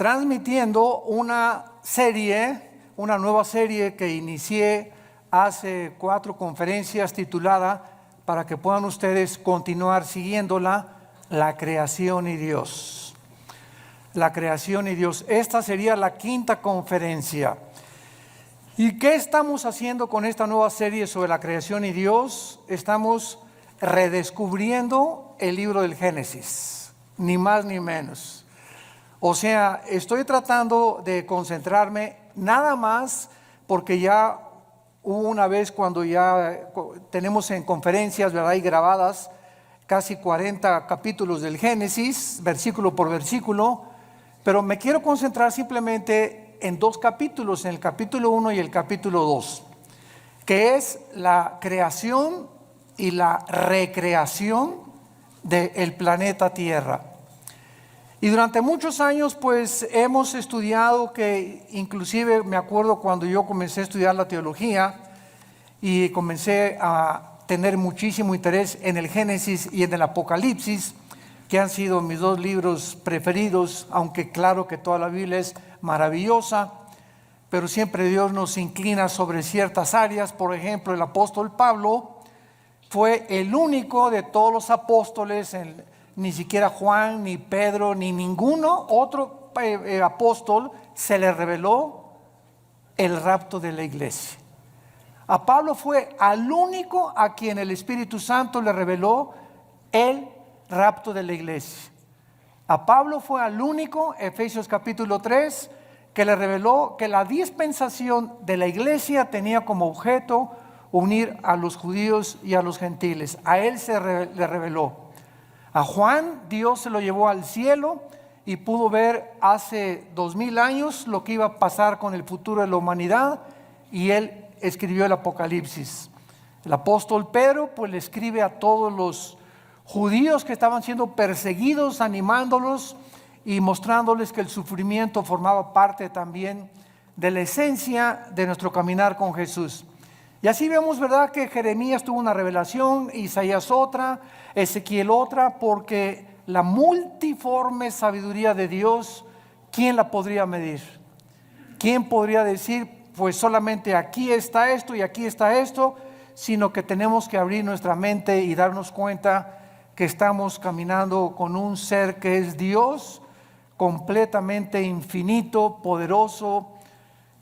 transmitiendo una nueva serie que inicié hace 4 conferencias titulada, para que puedan ustedes continuar siguiéndola, La creación y Dios. La creación y Dios. Esta sería la 5ª conferencia. ¿Y qué estamos haciendo con esta nueva serie sobre la creación y Dios? Estamos redescubriendo el libro del Génesis, ni más ni menos. O sea, estoy tratando de concentrarme nada más porque ya hubo una vez cuando ya tenemos en conferencias, ¿verdad?, y grabadas casi 40 capítulos del Génesis, versículo por versículo, pero me quiero concentrar simplemente en 2 capítulos, en el capítulo 1 y el capítulo 2, que es la creación y la recreación del planeta Tierra. Y durante muchos años pues hemos estudiado, que inclusive me acuerdo cuando yo comencé a estudiar la teología y comencé a tener muchísimo interés en el Génesis y en el Apocalipsis, que han sido mis 2 libros preferidos, aunque claro que toda la Biblia es maravillosa, pero siempre Dios nos inclina sobre ciertas áreas. Por ejemplo, el apóstol Pablo fue el único de todos los apóstoles, ni siquiera Juan, ni Pedro, ni ninguno otro apóstol se le reveló el rapto de la iglesia. A Pablo fue al único a quien el Espíritu Santo le reveló el rapto de la iglesia. A Pablo fue al único, Efesios capítulo 3, que le reveló que la dispensación de la iglesia tenía como objeto unir a los judíos y a los gentiles. A él le reveló. A Juan Dios se lo llevó al cielo y pudo ver hace 2000 años lo que iba a pasar con el futuro de la humanidad, y él escribió el Apocalipsis. El apóstol Pedro pues le escribe a todos los judíos que estaban siendo perseguidos, animándolos y mostrándoles que el sufrimiento formaba parte también de la esencia de nuestro caminar con Jesús. Y así vemos, ¿verdad?, que Jeremías tuvo una revelación, Isaías otra, Ezequiel otra, porque la multiforme sabiduría de Dios, ¿quién la podría medir? ¿Quién podría decir, pues solamente aquí está esto y aquí está esto? Sino que tenemos que abrir nuestra mente y darnos cuenta que estamos caminando con un ser que es Dios, completamente infinito, poderoso.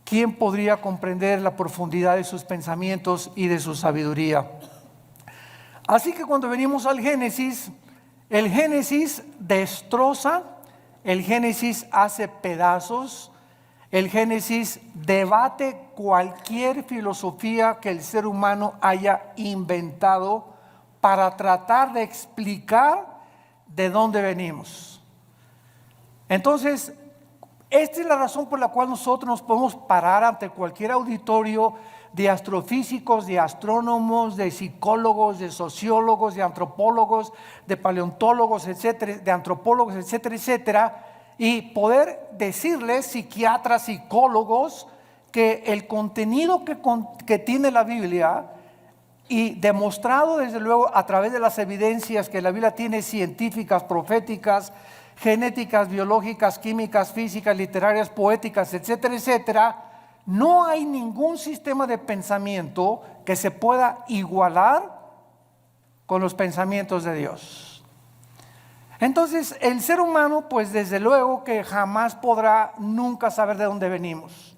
¿Quién podría comprender la profundidad de sus pensamientos y de su sabiduría? Así que cuando venimos al Génesis, el Génesis destroza, el Génesis hace pedazos, el Génesis debate cualquier filosofía que el ser humano haya inventado para tratar de explicar de dónde venimos. Entonces, esta es la razón por la cual nosotros nos podemos parar ante cualquier auditorio de astrofísicos, de astrónomos, de psicólogos, de sociólogos, de antropólogos, de paleontólogos, etcétera, de antropólogos, etcétera, etcétera, y poder decirles, psiquiatras, psicólogos, que el contenido que tiene la Biblia, y demostrado desde luego a través de las evidencias que la Biblia tiene, científicas, proféticas, genéticas, biológicas, químicas, físicas, literarias, poéticas, etcétera, etcétera, no hay ningún sistema de pensamiento que se pueda igualar con los pensamientos de Dios. Entonces, el ser humano, pues desde luego que jamás podrá nunca saber de dónde venimos.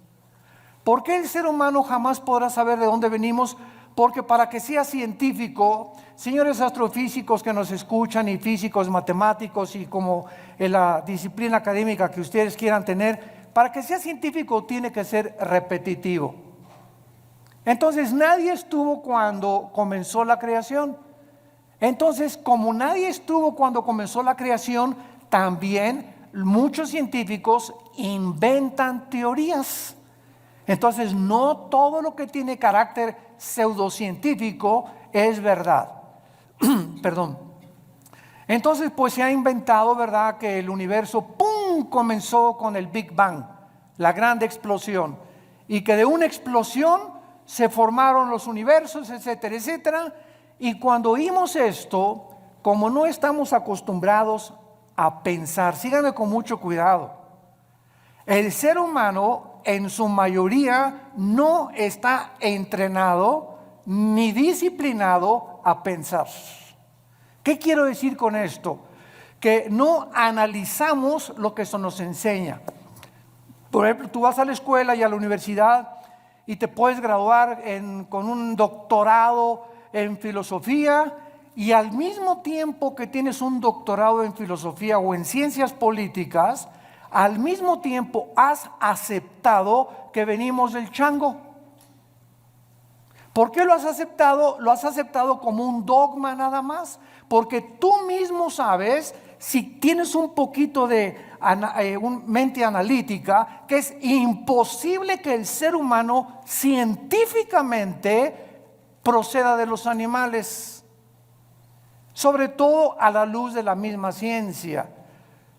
¿Por qué el ser humano jamás podrá saber de dónde venimos? Porque para que sea científico, señores astrofísicos que nos escuchan, y físicos, matemáticos, y como en la disciplina académica que ustedes quieran tener, para que sea científico tiene que ser repetitivo. Entonces nadie estuvo cuando comenzó la creación. Entonces, como nadie estuvo cuando comenzó la creación, también muchos científicos inventan teorías. Entonces, no todo lo que tiene carácter pseudocientífico es verdad. Perdón. Entonces, pues se ha inventado, ¿verdad?, que el universo, ¡pum!, comenzó con el Big Bang, la gran explosión, y que de una explosión se formaron los universos, etcétera, etcétera. Y cuando oímos esto, como no estamos acostumbrados a pensar, síganme con mucho cuidado, El ser humano en su mayoría no está entrenado ni disciplinado a pensar. ¿Qué quiero decir con esto? Que no analizamos lo que eso nos enseña. Por ejemplo, tú vas a la escuela y a la universidad y te puedes graduar con un doctorado en filosofía, y al mismo tiempo que tienes un doctorado en filosofía o en ciencias políticas, al mismo tiempo has aceptado que venimos del chango. ¿Por qué lo has aceptado? Lo has aceptado como un dogma nada más, porque tú mismo sabes, si tienes un poquito de mente analítica, que es imposible que el ser humano científicamente proceda de los animales, sobre todo a la luz de la misma ciencia.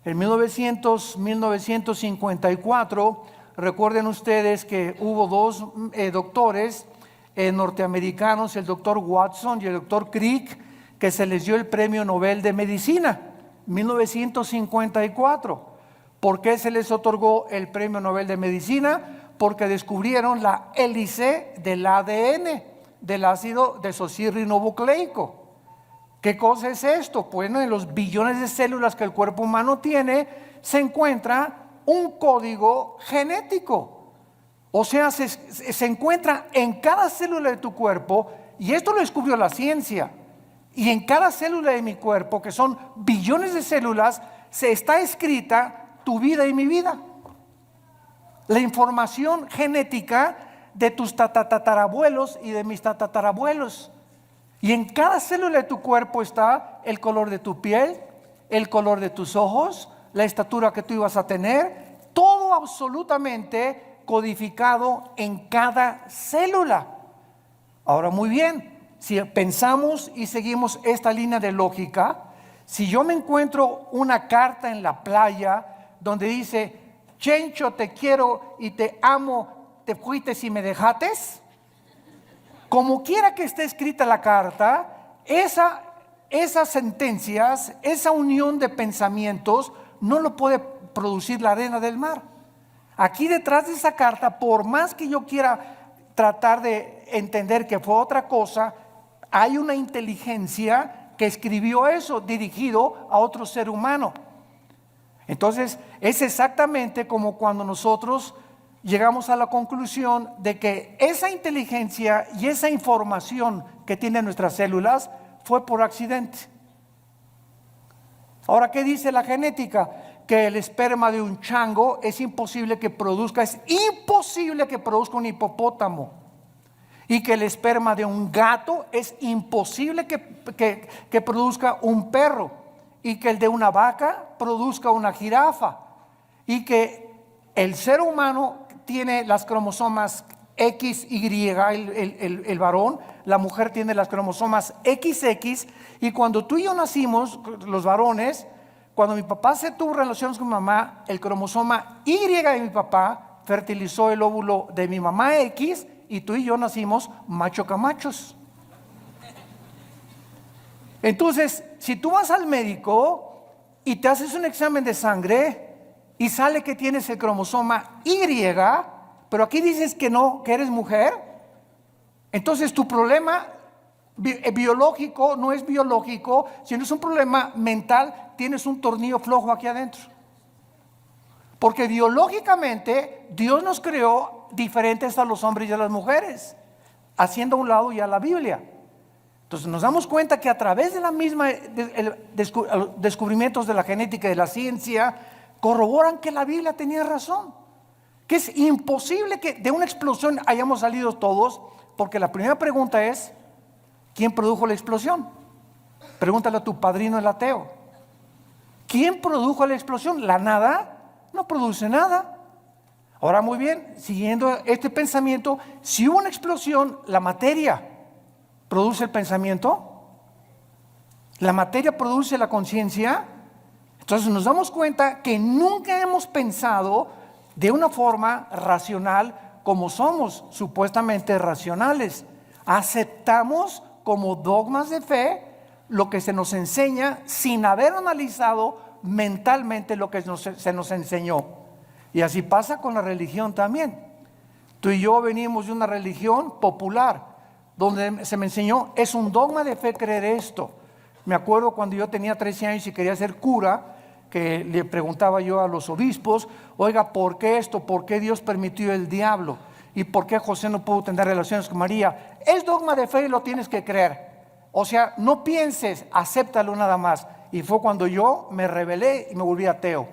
En 1954, recuerden ustedes que hubo dos doctores norteamericanos, el doctor Watson y el doctor Crick, que se les dio el premio Nobel de Medicina, 1954. ¿Por qué se les otorgó el premio Nobel de Medicina? Porque descubrieron la hélice del ADN, del ácido desoxirribonucleico. ¿Qué cosa es esto? Bueno, en los billones de células que el cuerpo humano tiene, se encuentra un código genético. O sea, se encuentra en cada célula de tu cuerpo, y esto lo descubrió la ciencia. Y en cada célula de mi cuerpo, que son billones de células, se está escrita tu vida y mi vida. La información genética de tus tatarabuelos y de mis tatarabuelos. Y en cada célula de tu cuerpo está el color de tu piel, el color de tus ojos, la estatura que tú ibas a tener, todo absolutamente codificado en cada célula. Ahora, muy bien, si pensamos y seguimos esta línea de lógica, si yo me encuentro una carta en la playa donde dice: Chencho, te quiero y te amo, te fuiste y me dejates, como quiera que esté escrita la carta, esas sentencias, esa unión de pensamientos no lo puede producir la arena del mar. Aquí detrás de esa carta, por más que yo quiera tratar de entender que fue otra cosa, hay una inteligencia que escribió eso dirigido a otro ser humano. Entonces es exactamente como cuando nosotros llegamos a la conclusión de que esa inteligencia y esa información que tienen nuestras células fue por accidente. Ahora, ¿qué dice la genética? Que el esperma de un chango es imposible que produzca un hipopótamo, y que el esperma de un gato es imposible que produzca un perro, y que el de una vaca produzca una jirafa, y que el ser humano tiene las cromosomas XY, el varón, la mujer tiene las cromosomas XX, y cuando tú y yo nacimos, los varones, cuando mi papá se tuvo relaciones con mi mamá, el cromosoma Y de mi papá fertilizó el óvulo de mi mamá X, y tú y yo nacimos macho camachos. Entonces, si tú vas al médico y te haces un examen de sangre y sale que tienes el cromosoma Y, pero aquí dices que no, que eres mujer, entonces tu problema biológico no es biológico, sino es un problema mental. Tienes un tornillo flojo aquí adentro, porque biológicamente Dios nos creó diferentes a los hombres y a las mujeres, haciendo a un lado ya la Biblia. Entonces nos damos cuenta que a través de la misma descubrimientos de la genética y de la ciencia, corroboran que la Biblia tenía razón, que es imposible que de una explosión hayamos salido todos, porque la primera pregunta es: ¿quién produjo la explosión? Pregúntale a tu padrino el ateo. ¿Quién produjo la explosión? ¿La nada? No produce nada. Ahora, muy bien, siguiendo este pensamiento, si hubo una explosión, la materia produce el pensamiento, la materia produce la conciencia. Entonces nos damos cuenta que nunca hemos pensado de una forma racional como somos supuestamente racionales. Aceptamos como dogmas de fe lo que se nos enseña sin haber analizado mentalmente lo que se nos enseñó. Y así pasa con la religión también. Tú y yo venimos de una religión popular, donde se me enseñó, es un dogma de fe creer esto. Me acuerdo cuando yo tenía 13 años y quería ser cura, que le preguntaba yo a los obispos, oiga, ¿por qué esto? ¿Por qué Dios permitió el diablo? ¿Y por qué José no pudo tener relaciones con María? Es dogma de fe y lo tienes que creer. O sea, no pienses, acéptalo nada más. Y fue cuando yo me rebelé y me volví ateo.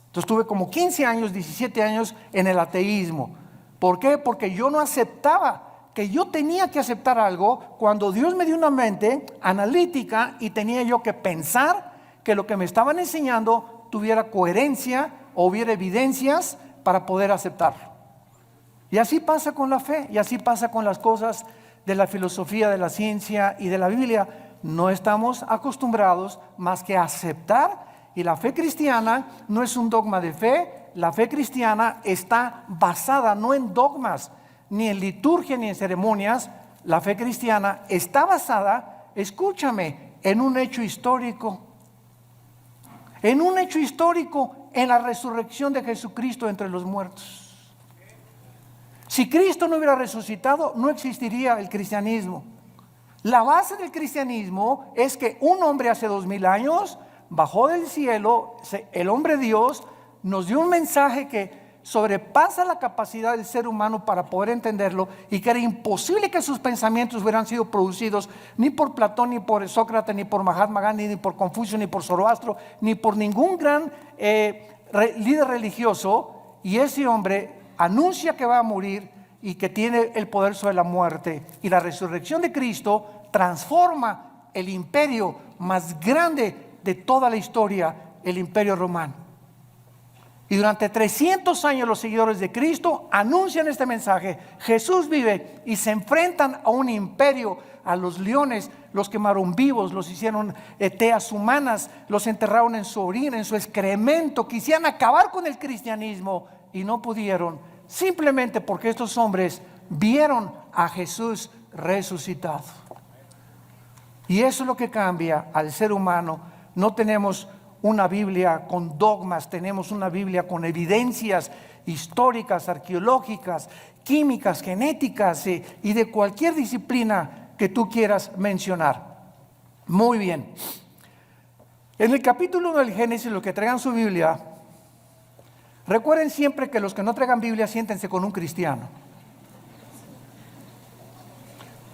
Entonces tuve como 15 años, 17 años en el ateísmo. ¿Por qué? Porque yo no aceptaba que yo tenía que aceptar algo cuando Dios me dio una mente analítica y tenía yo que pensar que lo que me estaban enseñando tuviera coherencia o hubiera evidencias para poder aceptarlo. Y así pasa con la fe, y así pasa con las cosas de la filosofía, de la ciencia y de la Biblia. No estamos acostumbrados más que a aceptar, y la fe cristiana no es un dogma de fe. La fe cristiana está basada no en dogmas, ni en liturgia, ni en ceremonias. La fe cristiana está basada, escúchame, en un hecho histórico. En un hecho histórico, en la resurrección de Jesucristo entre los muertos. Si Cristo no hubiera resucitado, no existiría el cristianismo. La base del cristianismo es que un hombre hace 2000 años bajó del cielo, el hombre Dios nos dio un mensaje que sobrepasa la capacidad del ser humano para poder entenderlo, y que era imposible que sus pensamientos hubieran sido producidos ni por Platón, ni por Sócrates, ni por Mahatma Gandhi, ni por Confucio, ni por Zoroastro, ni por ningún gran líder religioso. Y ese hombre anuncia que va a morir y que tiene el poder sobre la muerte, y la resurrección de Cristo transforma el imperio más grande de toda la historia, el imperio romano. Y durante 300 años los seguidores de Cristo anuncian este mensaje: Jesús vive, y se enfrentan a un imperio, a los leones, los quemaron vivos, los hicieron teas humanas, los enterraron en su orina, en su excremento. Quisieran acabar con el cristianismo y no pudieron, simplemente porque estos hombres vieron a Jesús resucitado. Y eso es lo que cambia al ser humano. No tenemos una Biblia con dogmas, tenemos una Biblia con evidencias históricas, arqueológicas, químicas, genéticas y de cualquier disciplina que tú quieras mencionar. Muy bien. En el capítulo 1 del Génesis, los que traigan su Biblia, recuerden siempre que los que no traigan Biblia, siéntense con un cristiano.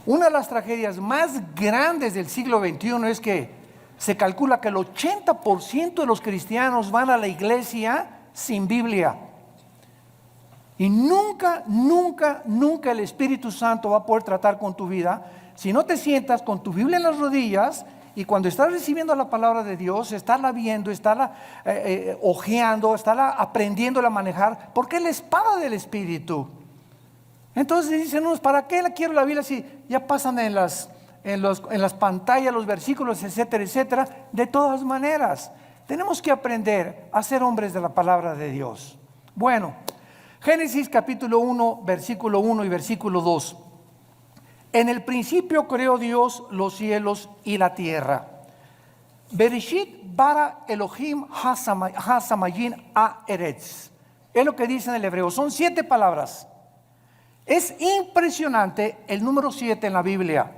Una de las tragedias más grandes del siglo XXI es que se calcula que el 80% de los cristianos van a la iglesia sin Biblia. Y nunca el Espíritu Santo va a poder tratar con tu vida si no te sientas con tu Biblia en las rodillas, y cuando estás recibiendo la palabra de Dios, estarla viendo, estarla hojeando, estarla aprendiéndola a manejar, porque es la espada del Espíritu. Entonces dicen unos, ¿para qué quiero la Biblia si ya pasan en las pantallas los versículos, etcétera, etcétera? De todas maneras, tenemos que aprender a ser hombres de la palabra de Dios. Bueno, Génesis capítulo 1, versículo 1 y versículo 2. En el principio creó Dios los cielos y la tierra. Bereshit bara Elohim hasamayin haaretz. Es lo que dice en el hebreo. Son 7 palabras. Es impresionante el número 7 en la Biblia.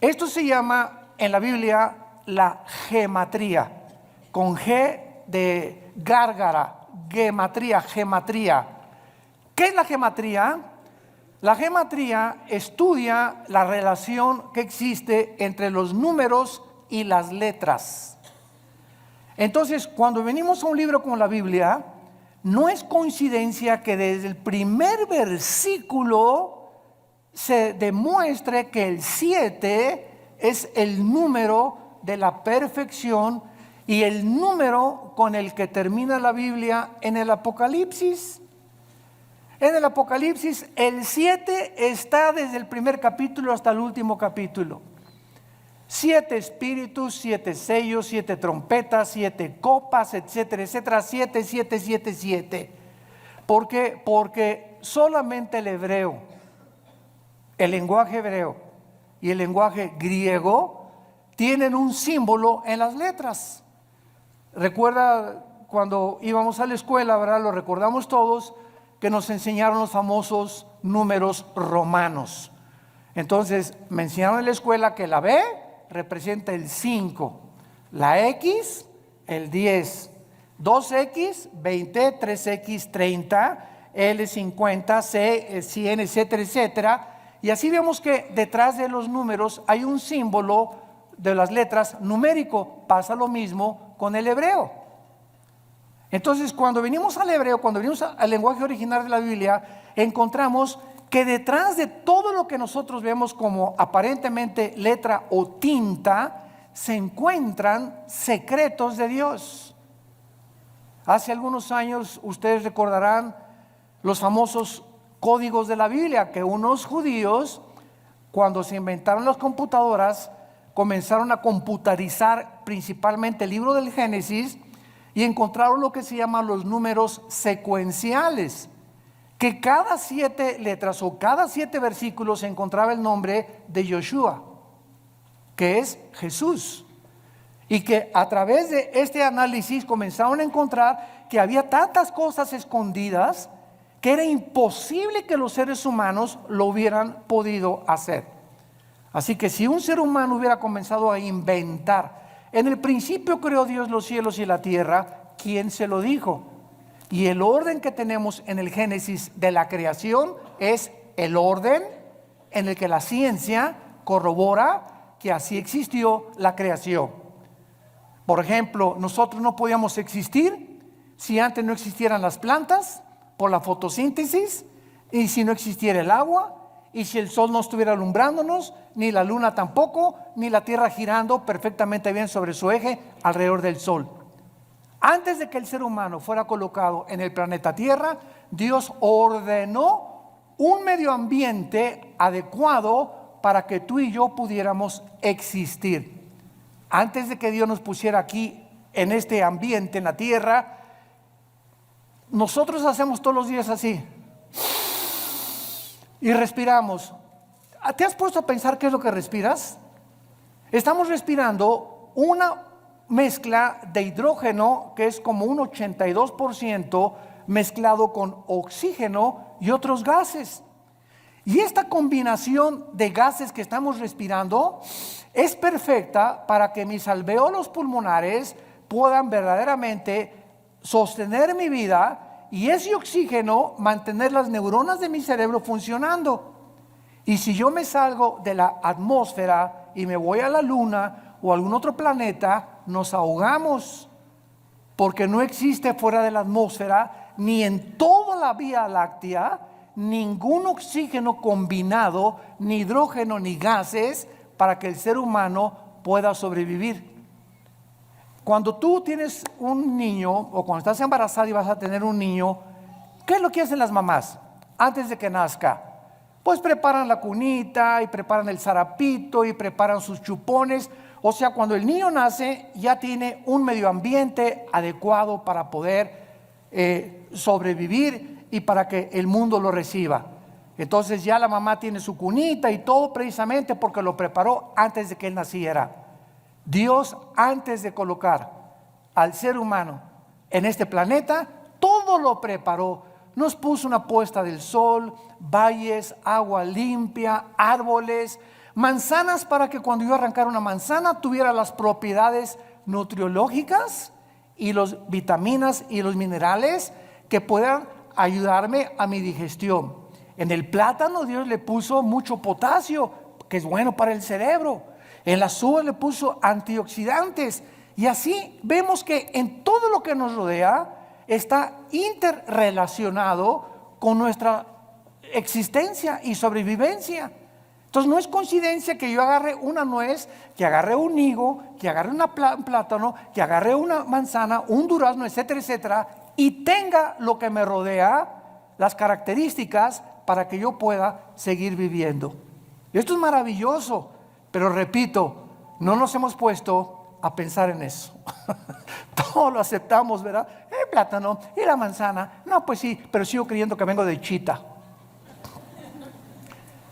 Esto se llama en la Biblia la gematría, con G de gárgara, gematría. ¿Qué es la gematría? La gematría estudia la relación que existe entre los números y las letras. Entonces, cuando venimos a un libro como la Biblia, no es coincidencia que desde el primer versículo se demuestre que el 7 es el número de la perfección y el número con el que termina la Biblia en el Apocalipsis. En el Apocalipsis el 7 está desde el primer capítulo hasta el último capítulo. 7 espíritus, 7 sellos, 7 trompetas, 7 copas, etcétera, etcétera. 7, 7, 7, 7. ¿Por qué? Porque solamente el hebreo, el lenguaje hebreo y el lenguaje griego tienen un símbolo en las letras. Recuerda cuando íbamos a la escuela, ¿verdad? Lo recordamos todos, que nos enseñaron los famosos números romanos. Entonces, me enseñaron en la escuela que la B representa el 5, la X, el 10, 2X, 20, 3X, 30, L, 50, C, 100, etcétera, etcétera. Y así vemos que detrás de los números hay un símbolo de las letras numérico. Pasa lo mismo con el hebreo. Entonces, cuando venimos al hebreo, cuando venimos al lenguaje original de la Biblia, encontramos que detrás de todo lo que nosotros vemos como aparentemente letra o tinta, se encuentran secretos de Dios. Hace algunos años, ustedes recordarán los famosos códigos de la Biblia, que unos judíos, cuando se inventaron las computadoras, comenzaron a computarizar principalmente el libro del Génesis y encontraron lo que se llaman los números secuenciales, que cada 7 letras o cada 7 versículos se encontraba el nombre de Yoshua, que es Jesús, y que a través de este análisis comenzaron a encontrar que había tantas cosas escondidas que era imposible que los seres humanos lo hubieran podido hacer. Así que si un ser humano hubiera comenzado a inventar, en el principio creó Dios los cielos y la tierra, ¿quién se lo dijo? Y el orden que tenemos en el Génesis de la creación es el orden en el que la ciencia corrobora que así existió la creación. Por ejemplo, nosotros no podíamos existir si antes no existieran las plantas, por la fotosíntesis, y si no existiera el agua, y si el sol no estuviera alumbrándonos, ni la luna tampoco, ni la tierra girando perfectamente bien sobre su eje alrededor del sol. Antes de que el ser humano fuera colocado en el planeta Tierra, Dios ordenó un medio ambiente adecuado para que tú y yo pudiéramos existir. Antes de que Dios nos pusiera aquí en este ambiente, en la tierra, nosotros hacemos todos los días así y respiramos. ¿Te has puesto a pensar qué es lo que respiras? Estamos respirando una mezcla de hidrógeno que es como un 82% mezclado con oxígeno y otros gases. Y esta combinación de gases que estamos respirando es perfecta para que mis alvéolos pulmonares puedan verdaderamente sostener mi vida y ese oxígeno mantener las neuronas de mi cerebro funcionando. Y si yo me salgo de la atmósfera y me voy a la luna o a algún otro planeta, nos ahogamos, porque no existe fuera de la atmósfera ni en toda la Vía Láctea ningún oxígeno combinado, ni hidrógeno ni gases para que el ser humano pueda sobrevivir. Cuando tú tienes un niño o cuando estás embarazada y vas a tener un niño, ¿qué es lo que hacen las mamás antes de que nazca? Pues preparan la cunita y preparan el zarapito y preparan sus chupones. O sea, cuando el niño nace ya tiene un medio ambiente adecuado para poder sobrevivir y para que el mundo lo reciba. Entonces ya la mamá tiene su cunita y todo precisamente porque lo preparó antes de que él naciera. Dios, antes de colocar al ser humano en este planeta, todo lo preparó. Nos puso una puesta del sol, valles, agua limpia, árboles, manzanas para que cuando yo arrancara una manzana tuviera las propiedades nutriológicas y las vitaminas y los minerales que puedan ayudarme a mi digestión. En el plátano Dios le puso mucho potasio, que es bueno para el cerebro. En las uvas le puso antioxidantes. Y así vemos que en todo lo que nos rodea está interrelacionado con nuestra existencia y sobrevivencia. Entonces no es coincidencia que yo agarre una nuez, que agarre un higo, que agarre un plátano, que agarre una manzana, un durazno, etcétera, etcétera, y tenga lo que me rodea, las características para que yo pueda seguir viviendo. Esto es maravilloso, pero repito, no nos hemos puesto a pensar en eso. Todo lo aceptamos, ¿verdad? El plátano y la manzana, no, pues sí, pero sigo creyendo que vengo de Chita.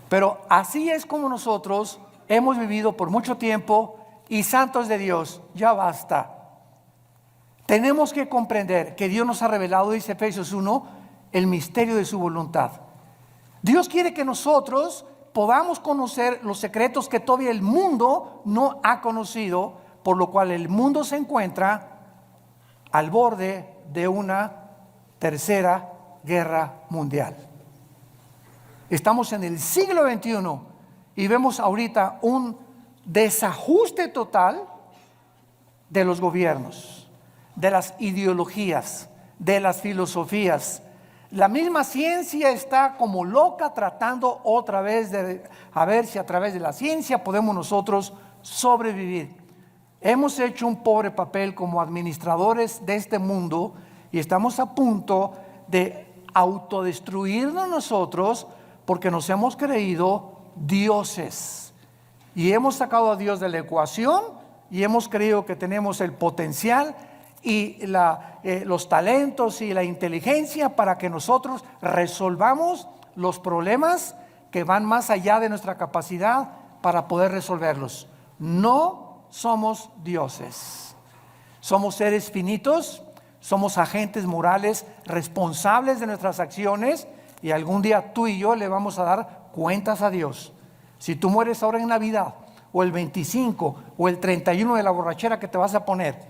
Pero así es como nosotros hemos vivido por mucho tiempo y santos de Dios, ya basta. tenemos que comprender que Dios nos ha revelado, dice Efesios 1, el misterio de su voluntad. Dios quiere que nosotros podamos conocer los secretos que todavía el mundo no ha conocido, por lo cual el mundo se encuentra al borde de una tercera guerra mundial. Estamos en el siglo XXI y vemos ahorita un desajuste total de los gobiernos, de las ideologías, de las filosofías. La misma ciencia está como loca tratando otra vez de a ver si a través de la ciencia podemos nosotros sobrevivir. Hemos hecho un pobre papel como administradores de este mundo y estamos a punto de autodestruirnos nosotros porque nos hemos creído dioses y hemos sacado a Dios de la ecuación y hemos creído que tenemos el potencial y los talentos y la inteligencia para que nosotros resolvamos los problemas que van más allá de nuestra capacidad para poder resolverlos. No somos dioses, somos seres finitos, somos agentes morales responsables de nuestras acciones y algún día tú y yo le vamos a dar cuentas a Dios. Si tú mueres ahora en Navidad o el 25 o el 31 de la borrachera que te vas a poner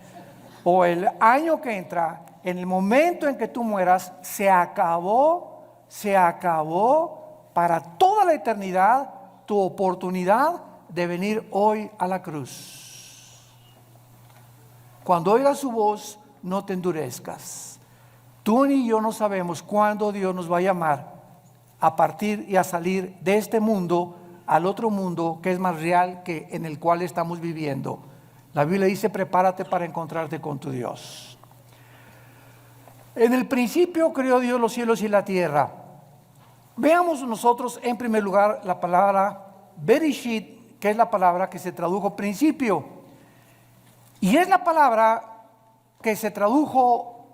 o el año que entra, en el momento en que tú mueras, se acabó para toda la eternidad tu oportunidad de venir hoy a la cruz. Cuando oigas su voz, no te endurezcas. Tú ni yo no sabemos cuándo Dios nos va a llamar a partir y a salir de este mundo al otro mundo que es más real que en el cual estamos viviendo. La Biblia dice: prepárate para encontrarte con tu Dios. En el principio creó Dios los cielos y la tierra. Veamos nosotros en primer lugar la palabra Bereshit, que es la palabra que se tradujo principio. Y es la palabra que se tradujo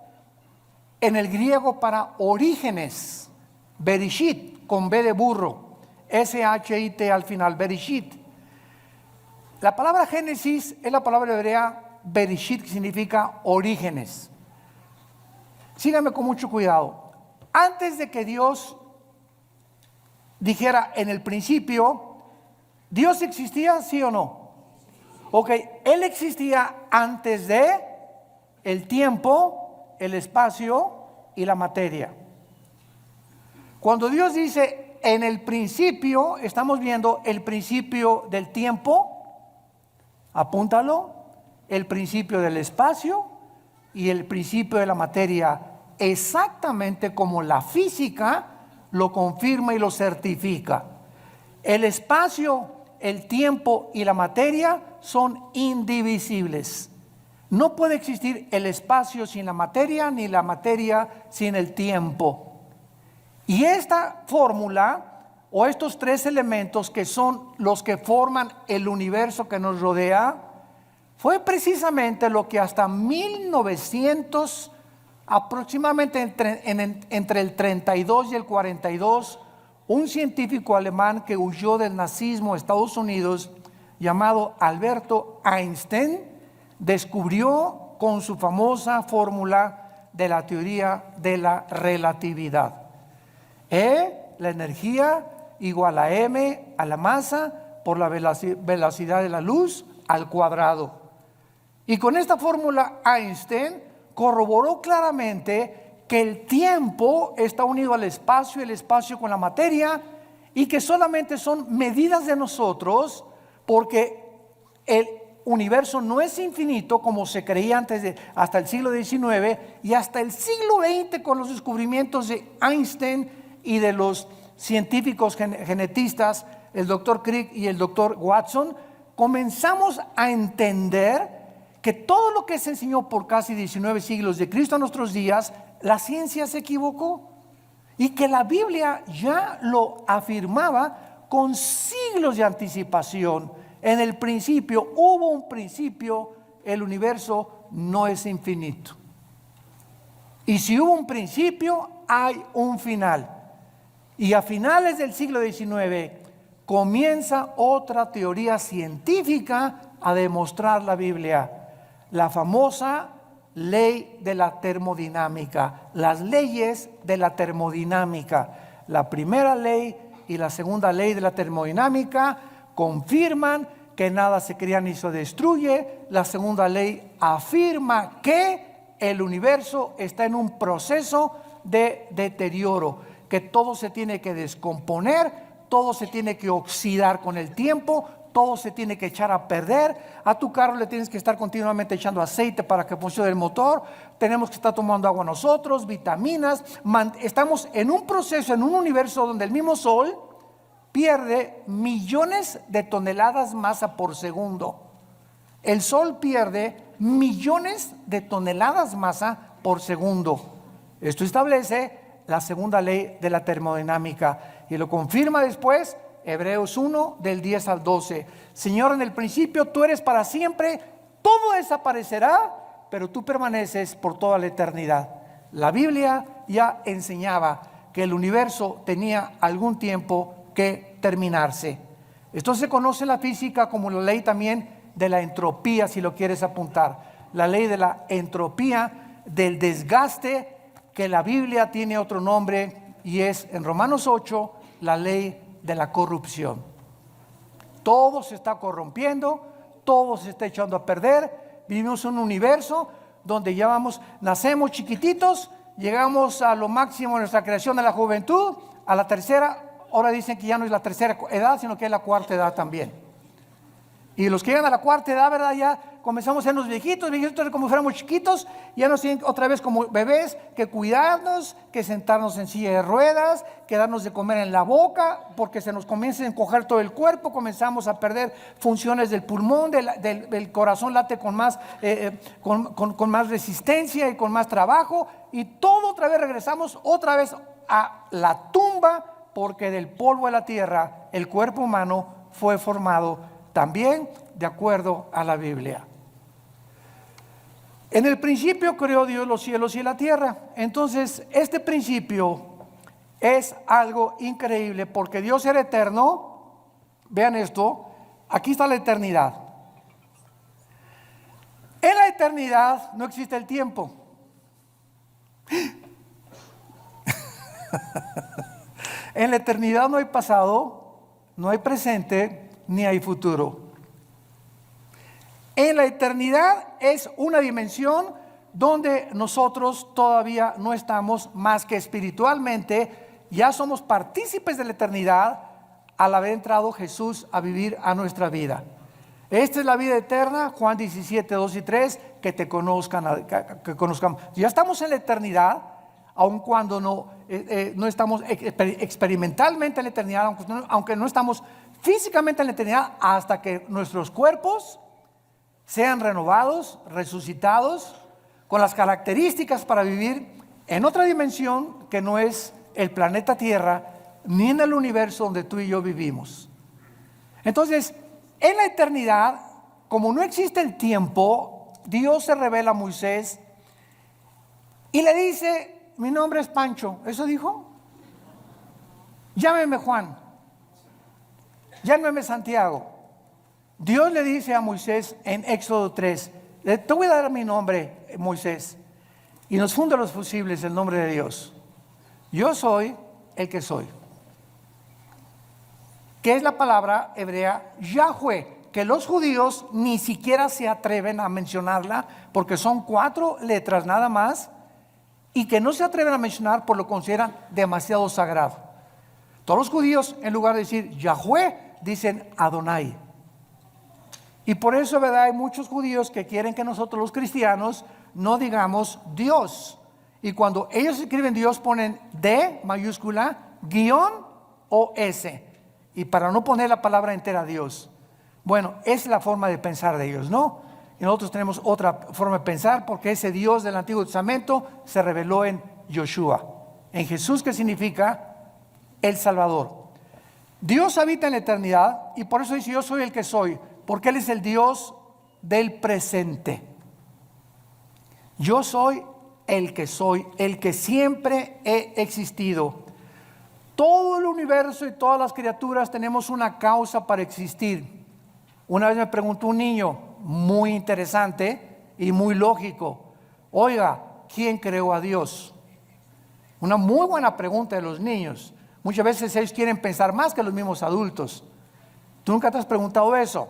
en el griego para orígenes. Bereshit, con B de burro, S-H-I-T al final, Bereshit. La palabra Génesis es la palabra hebrea Bereshit, que significa orígenes. Síganme con mucho cuidado. Antes de que Dios dijera en el principio, ¿Dios existía, sí o no? Ok, Él existía antes de el tiempo, el espacio y la materia. Cuando Dios dice en el principio, estamos viendo el principio del tiempo, apúntalo, el principio del espacio y el principio de la materia, exactamente como la física lo confirma y lo certifica. El espacio, el tiempo y la materia son indivisibles. No puede existir el espacio sin la materia, ni la materia sin el tiempo. Y esta fórmula, o estos tres elementos que son los que forman el universo que nos rodea, fue precisamente lo que hasta 1900, aproximadamente entre el 32 y el 42, un científico alemán que huyó del nazismo a Estados Unidos, llamado Alberto Einstein, descubrió con su famosa fórmula de la teoría de la relatividad. La energía igual a m a la masa por la velocidad de la luz al cuadrado. Y con esta fórmula Einstein corroboró claramente que el tiempo está unido al espacio, el espacio con la materia, y que solamente son medidas de nosotros, porque el universo no es infinito como se creía hasta el siglo XIX y hasta el siglo XX, con los descubrimientos de Einstein y de los científicos genetistas, el doctor Crick y el doctor Watson, comenzamos a entender que todo lo que se enseñó por casi 19 siglos de Cristo a nuestros días, la ciencia se equivocó, y que la Biblia ya lo afirmaba con siglos de anticipación. En el principio hubo un principio, el universo no es infinito. Y si hubo un principio, hay un final. Y a finales del siglo XIX comienza otra teoría científica a demostrar la Biblia, la famosa ley de la termodinámica. Las leyes de la termodinámica. La primera ley y la segunda ley de la termodinámica confirman que nada se crea ni se destruye. La segunda ley afirma que el universo está en un proceso de deterioro, que todo se tiene que descomponer, todo se tiene que oxidar con el tiempo, todo se tiene que echar a perder. A tu carro le tienes que estar continuamente echando aceite para que funcione el motor. Tenemos que estar tomando agua nosotros, vitaminas. Estamos en un proceso, en un universo donde el mismo Sol pierde millones de toneladas masa por segundo. El Sol pierde millones de toneladas masa por segundo. Esto establece la segunda ley de la termodinámica y lo confirma después Hebreos 1 del 10 al 12. Señor, en el principio tú eres para siempre, todo desaparecerá, pero tú permaneces por toda la eternidad. La Biblia ya enseñaba que el universo tenía algún tiempo que terminarse. Esto se conoce en la física como la ley también de la entropía, si lo quieres apuntar. La ley de la entropía, del desgaste, que la Biblia tiene otro nombre y es en Romanos 8 la ley de la corrupción. Todo se está corrompiendo, todo se está echando a perder. Vivimos en un universo donde ya nacemos chiquititos, llegamos a lo máximo de nuestra creación de la juventud, a la tercera, ahora dicen que ya no es la tercera edad, sino que es la cuarta edad también. Y los que llegan a la cuarta edad, ¿verdad? Ya comenzamos a ser los viejitos como fuéramos chiquitos, ya nos tienen otra vez como bebés que cuidarnos, que sentarnos en silla de ruedas, que darnos de comer en la boca, porque se nos comienza a encoger todo el cuerpo, comenzamos a perder funciones del pulmón, del corazón late con más, con más resistencia y con más trabajo, y todo otra vez regresamos otra vez a la tumba, porque del polvo de la tierra el cuerpo humano fue formado también de acuerdo a la Biblia. En el principio creó Dios los cielos y la tierra. Entonces, este principio es algo increíble porque Dios era eterno. Vean esto, aquí está la eternidad. En la eternidad no existe el tiempo. En la eternidad no hay pasado, no hay presente, ni hay futuro. En la eternidad es una dimensión donde nosotros todavía no estamos más que espiritualmente, ya somos partícipes de la eternidad al haber entrado Jesús a vivir a nuestra vida. Esta es la vida eterna, Juan 17, 2 y 3, que te conozcan, que conozcamos. Ya estamos en la eternidad, aun cuando no estamos experimentalmente en la eternidad, aunque no estamos físicamente en la eternidad, hasta que nuestros cuerpos sean renovados, resucitados, con las características para vivir en otra dimensión que no es el planeta Tierra, ni en el universo donde tú y yo vivimos. Entonces, en la eternidad, como no existe el tiempo, Dios se revela a Moisés y le dice: mi nombre es Pancho. ¿Eso dijo? Llámeme Juan, llámeme Santiago. Dios le dice a Moisés en Éxodo 3: te voy a dar mi nombre, Moisés, y nos funda los fusibles el nombre de Dios. Yo soy el que soy, que es la palabra hebrea Yahweh, que los judíos ni siquiera se atreven a mencionarla porque son 4 letras nada más, y que no se atreven a mencionar por lo que consideran demasiado sagrado. Todos los judíos, en lugar de decir Yahweh, dicen Adonai. Y por eso, ¿verdad?, hay muchos judíos que quieren que nosotros los cristianos no digamos Dios. Y cuando ellos escriben Dios ponen D mayúscula, guión o S. Y para no poner la palabra entera Dios. Bueno, es la forma de pensar de ellos, ¿no? Y nosotros tenemos otra forma de pensar, porque ese Dios del Antiguo Testamento se reveló en Yoshua, en Jesús, que significa el Salvador. Dios habita en la eternidad y por eso dice: yo soy el que soy, porque Él es el Dios del presente. Yo soy el que siempre he existido. Todo el universo y todas las criaturas tenemos una causa para existir. Una vez me preguntó un niño muy interesante y muy lógico: Oiga, ¿quién creó a Dios? Una muy buena pregunta de los niños. Muchas veces ellos quieren pensar más que los mismos adultos. ¿Tú nunca te has preguntado eso?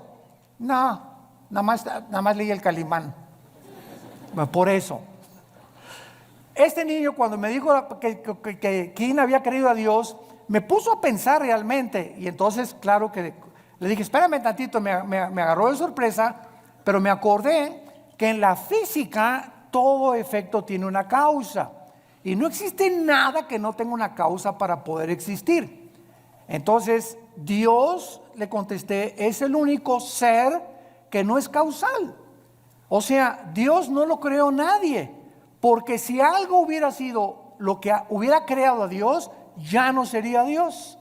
No, nada más leí el Calimán. Por eso. Este niño, cuando me dijo que quién había creído a Dios, me puso a pensar realmente. Y entonces, claro que le dije, espérame tantito, me agarró de sorpresa, pero me acordé que en la física todo efecto tiene una causa. Y no existe nada que no tenga una causa para poder existir. Entonces, Dios, le contesté, es el único ser que no es causal. O sea, Dios no lo creó nadie. Porque si algo hubiera sido lo que hubiera creado a Dios, ya no sería Dios.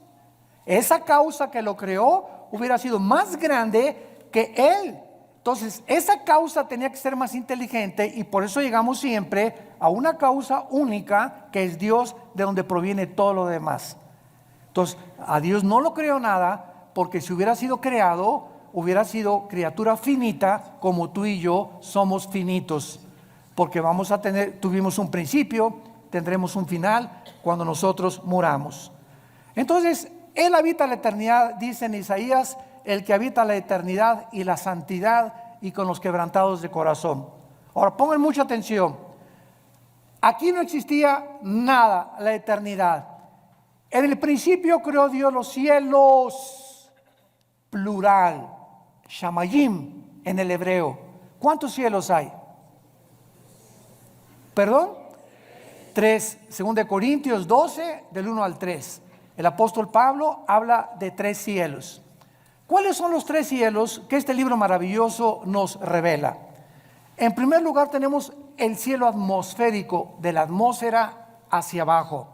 Esa causa que lo creó hubiera sido más grande que Él. Entonces, esa causa tenía que ser más inteligente y por eso llegamos siempre a una causa única que es Dios, de donde proviene todo lo demás. Entonces, a Dios no lo creó nada, porque si hubiera sido creado, hubiera sido criatura finita, como tú y yo somos finitos. Porque tuvimos un principio, tendremos un final cuando nosotros muramos. Entonces, Él habita la eternidad, dice en Isaías, el que habita la eternidad y la santidad y con los quebrantados de corazón. Ahora, pongan mucha atención. Aquí no existía nada, la eternidad. En el principio creó Dios los cielos, plural, shamayim en el hebreo. ¿Cuántos cielos hay? ¿Perdón? 3, 2 Corintios 12, del 1 al 3. El apóstol Pablo habla de 3 cielos. ¿Cuáles son los 3 cielos que este libro maravilloso nos revela? En primer lugar tenemos el cielo atmosférico, de la atmósfera hacia abajo.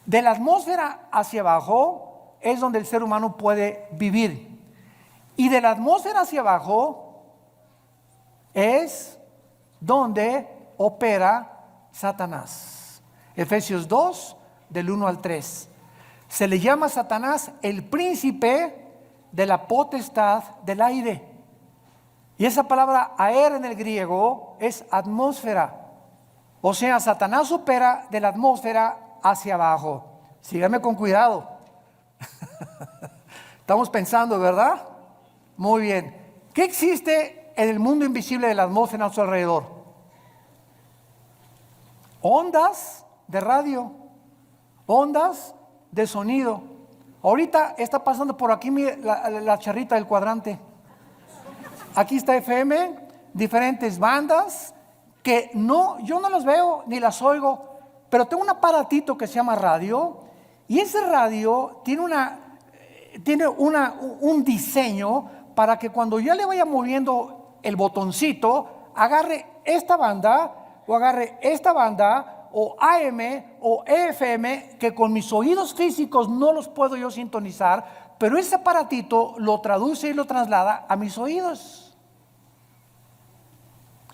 De la atmósfera hacia abajo es donde el ser humano puede vivir. Y de la atmósfera hacia abajo es donde opera Satanás. Efesios 2, del 1 al 3. Se le llama a Satanás el príncipe de la potestad del aire. Y esa palabra aer en el griego es atmósfera. O sea, Satanás opera de la atmósfera hacia abajo. Síganme con cuidado. Estamos pensando, ¿verdad? Muy bien. ¿Qué existe en el mundo invisible de la atmósfera a su alrededor? Ondas de radio, ondas de sonido. Ahorita está pasando por aquí la charrita del cuadrante. Aquí está FM, diferentes bandas que yo no las veo ni las oigo, pero tengo un aparatito que se llama radio, y ese radio tiene un diseño para que cuando yo le vaya moviendo el botoncito, agarre esta banda o agarre esta banda o AM o FM, que con mis oídos físicos no los puedo yo sintonizar, pero ese aparatito lo traduce y lo traslada a mis oídos.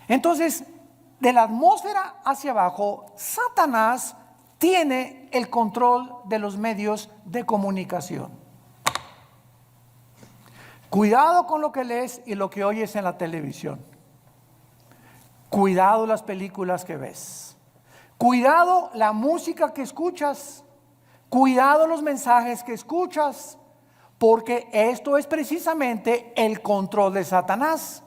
Entonces, de la atmósfera hacia abajo, Satanás tiene el control de los medios de comunicación. Cuidado con lo que lees y lo que oyes en la televisión. Cuidado las películas que ves. Cuidado la música que escuchas. Cuidado los mensajes que escuchas. Porque esto es precisamente el control de Satanás.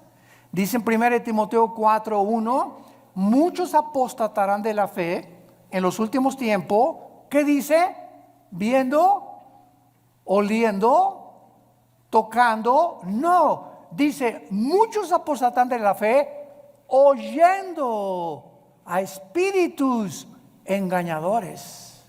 Dice en 1 Timoteo 4:1, muchos apostatarán de la fe en los últimos tiempos. ¿Qué dice? Viendo, oliendo, tocando. No, dice, muchos apostatarán de la fe oyendo a espíritus engañadores.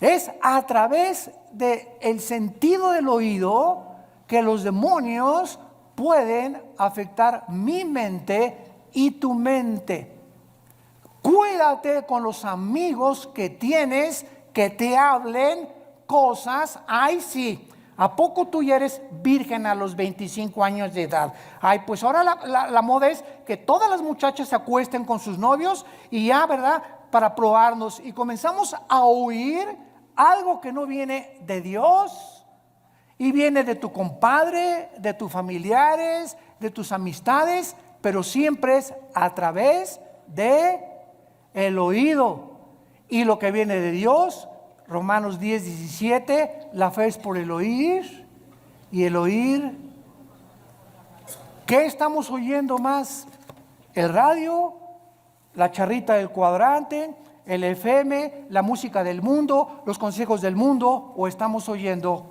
Es a través del sentido del oído que los demonios pueden afectar mi mente y tu mente. Cuídate con los amigos que tienes que te hablen cosas. Ay, sí, ¿a poco tú ya eres virgen a los 25 años de edad? Ay, pues ahora la moda es que todas las muchachas se acuesten con sus novios y ya, ¿verdad? Para probarnos. Y comenzamos a oír algo que no viene de Dios. Y viene de tu compadre, de tus familiares, de tus amistades, pero siempre es a través de el oído. Y lo que viene de Dios, Romanos 10:17, la fe es por el oír y el oír. ¿Qué estamos oyendo más? ¿El radio? ¿La charrita del cuadrante? ¿El FM? ¿La música del mundo? ¿Los consejos del mundo? ¿O estamos oyendo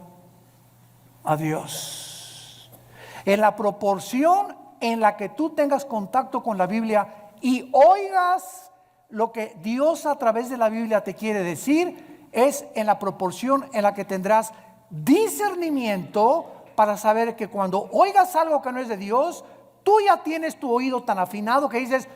a Dios? En la proporción en la que tú tengas contacto con la Biblia y oigas lo que Dios a través de la Biblia te quiere decir, es en la proporción en la que tendrás discernimiento para saber que cuando oigas algo que no es de Dios, tú ya tienes tu oído tan afinado que dices,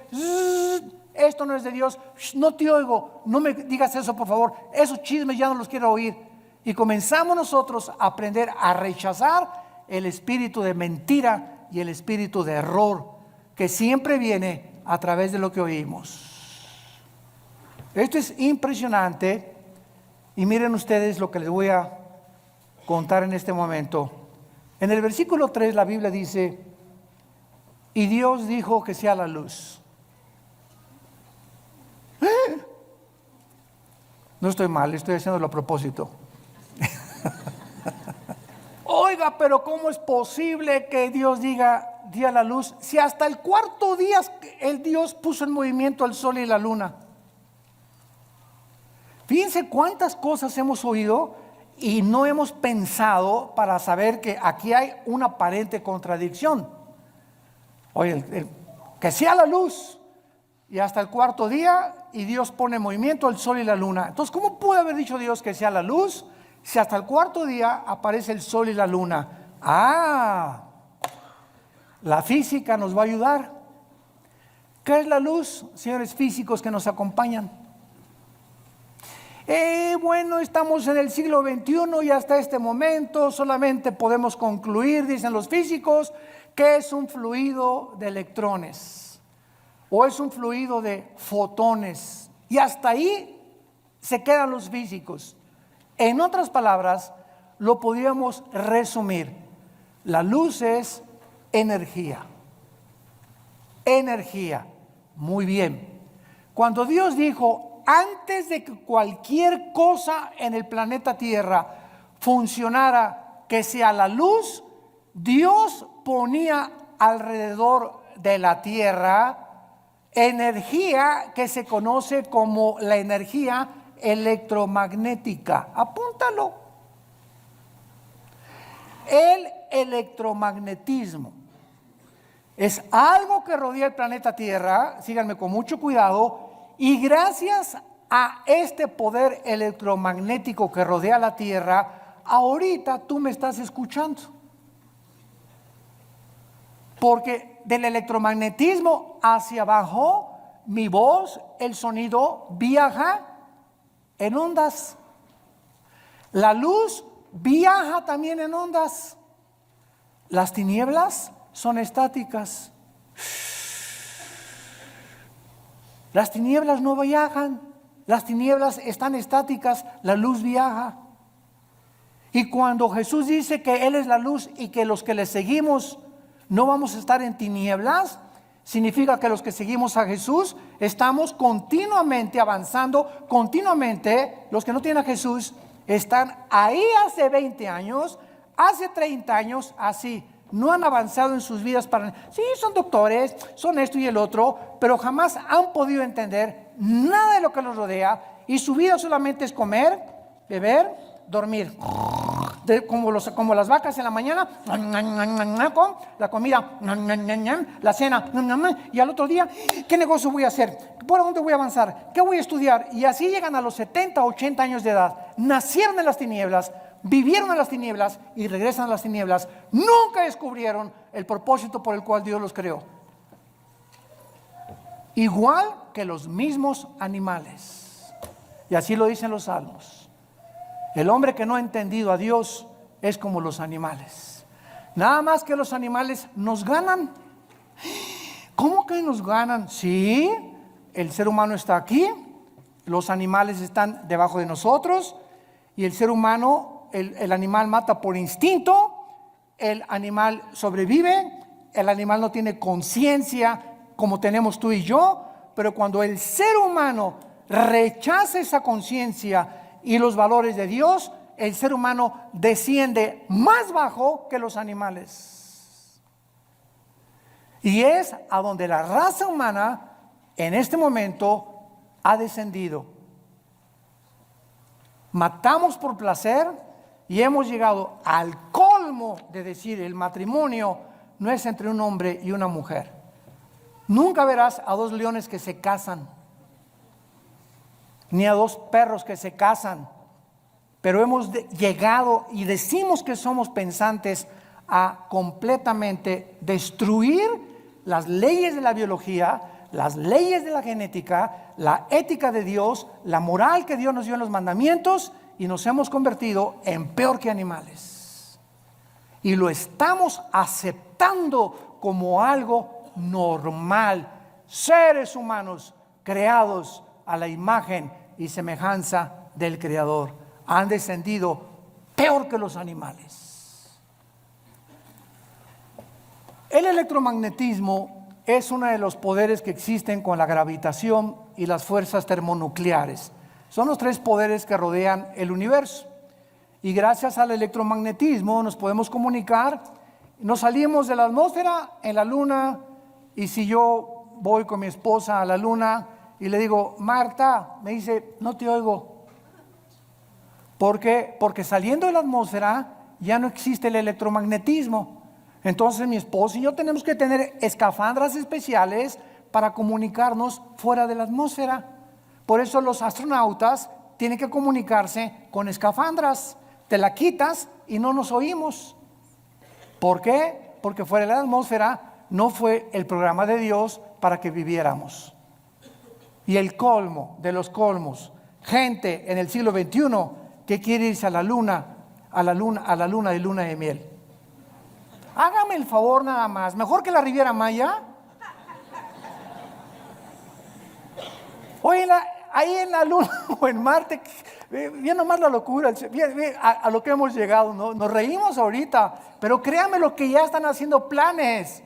esto no es de Dios, no te oigo, no me digas eso por favor, esos chismes ya no los quiero oír. Y comenzamos nosotros a aprender a rechazar el espíritu de mentira y el espíritu de error que siempre viene a través de lo que oímos. Esto es impresionante y miren ustedes lo que les voy a contar en este momento. En el versículo 3 la Biblia dice, y Dios dijo que sea la luz. No estoy mal, estoy haciéndolo a propósito. Oiga, pero ¿cómo es posible que Dios diga día la luz si hasta el cuarto día el Dios puso en movimiento el sol y la luna? Fíjense cuántas cosas hemos oído y no hemos pensado para saber que aquí hay una aparente contradicción. Oye, que sea la luz y hasta el cuarto día y Dios pone en movimiento el sol y la luna. Entonces, ¿cómo puede haber dicho Dios que sea la luz si hasta el cuarto día aparece el sol y la luna? La física nos va a ayudar. ¿Qué es la luz, señores físicos que nos acompañan? Bueno, estamos en el siglo XXI y hasta este momento solamente podemos concluir, dicen los físicos, que es un fluido de electrones o es un fluido de fotones. Y hasta ahí se quedan los físicos. En otras palabras, lo podríamos resumir. La luz es energía. Energía. Muy bien. Cuando Dios dijo, antes de que cualquier cosa en el planeta Tierra funcionara, que sea la luz, Dios ponía alrededor de la Tierra energía que se conoce como la energía electromagnética. Apúntalo. El electromagnetismo es algo que rodea el planeta Tierra, síganme con mucho cuidado, y gracias a este poder electromagnético que rodea la Tierra, ahorita tú me estás escuchando. Porque del electromagnetismo hacia abajo, mi voz, el sonido viaja en ondas. La luz viaja también en ondas. Las tinieblas son estáticas. Las tinieblas no viajan, las tinieblas están estáticas, la luz viaja. Y cuando Jesús dice que Él es la luz y que los que le seguimos no vamos a estar en tinieblas, significa que los que seguimos a Jesús estamos continuamente avanzando, continuamente. Los que no tienen a Jesús están ahí hace 20 años, hace 30 años, así. No han avanzado en sus vidas sí, son doctores, son esto y el otro, pero jamás han podido entender nada de lo que los rodea y su vida solamente es comer, beber, dormir. Como las vacas en la mañana, la comida, la cena, y al otro día, ¿qué negocio voy a hacer? ¿Por dónde voy a avanzar? ¿Qué voy a estudiar? Y así llegan a los 70, 80 años de edad. Nacieron en las tinieblas, vivieron en las tinieblas y regresan a las tinieblas. Nunca descubrieron el propósito por el cual Dios los creó. Igual que los mismos animales. Y así lo dicen los salmos. El hombre que no ha entendido a Dios es como los animales. Nada más que los animales nos ganan. ¿Cómo que nos ganan? Sí, el ser humano está aquí, los animales están debajo de nosotros y el ser humano, el animal mata por instinto, el animal sobrevive, el animal no tiene conciencia como tenemos tú y yo, pero cuando el ser humano rechaza esa conciencia y los valores de Dios, el ser humano desciende más bajo que los animales. Y es a donde la raza humana en este momento ha descendido. Matamos por placer y hemos llegado al colmo de decir el matrimonio no es entre un hombre y una mujer. Nunca verás a dos leones que se casan, ni a dos perros que se casan, pero hemos llegado y decimos que somos pensantes a completamente destruir las leyes de la biología, las leyes de la genética, la ética de Dios, la moral que Dios nos dio en los mandamientos, y nos hemos convertido en peor que animales. Y lo estamos aceptando como algo normal. Seres humanos creados a la imagen y semejanza del Creador han descendido peor que los animales. El electromagnetismo es uno de los poderes que existen con la gravitación y las fuerzas termonucleares. Son los tres poderes que rodean el universo. Y gracias al electromagnetismo nos podemos comunicar. Nos salimos de la atmósfera en la luna, y si yo voy con mi esposa a la luna y le digo, Marta, me dice, no te oigo. ¿Por qué? Porque saliendo de la atmósfera ya no existe el electromagnetismo. Entonces mi esposa y yo tenemos que tener escafandras especiales para comunicarnos fuera de la atmósfera. Por eso los astronautas tienen que comunicarse con escafandras. Te la quitas y no nos oímos. ¿Por qué? Porque fuera de la atmósfera no fue el programa de Dios para que viviéramos. Y el colmo de los colmos, gente en el siglo XXI que quiere irse a la luna de luna de miel. Hágame el favor nada más, mejor que la Riviera Maya. Oye, ahí en la luna o en Marte, bien nomás la locura, bien, a lo que hemos llegado, ¿no? Nos reímos ahorita, pero créame lo que ya están haciendo planes.